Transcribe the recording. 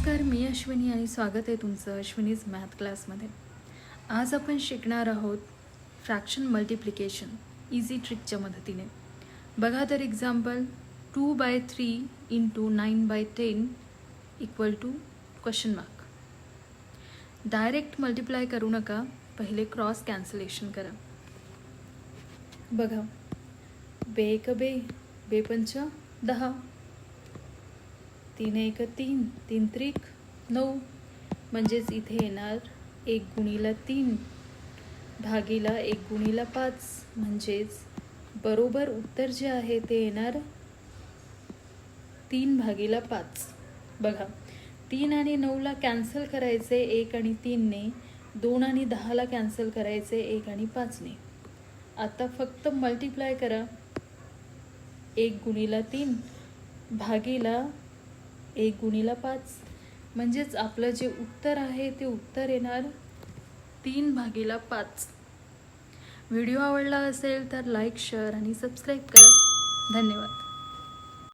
नमस्कार, मी अश्विनी आणि स्वागत आहे तुमचं अश्विनीज मॅथ क्लासमध्ये. आज आपण शिकणार आहोत फ्रॅक्शन मल्टिप्लिकेशन इझी ट्रिकच्या मदतीने. बघा तर example 2/3 into 9/10 equal to question mark. Direct multiply करू नका, पहिले क्रॉस कॅन्सलेशन करा. बघा, बे एक बे, बे पंच 10, 3 एक 3, 3 त्रिक 9, म्हणजेच इथे येणार 1 गुणीला 3 भागीला 1 गुणीला 5, म्हणजेच बरोबर उत्तर जे आहे ते येणार 3 भागीला 5. बघा, 3 आणि 9ला कॅन्सल करायचे 1 आणि 3ने, 2 आणि 10ला कॅन्सल करायचे 1 आणि 5ने. आता फक्त मल्टिप्लाय करा. 1 गुणीला 3 भागीला 1 गुणीला 5, म्हणजेच आपलं जे उत्तर आहे ते उत्तर येणार 3 भागीला 5. व्हिडिओ आवडला असेल तर लाईक, शेअर आणि सबस्क्राईब करा. धन्यवाद.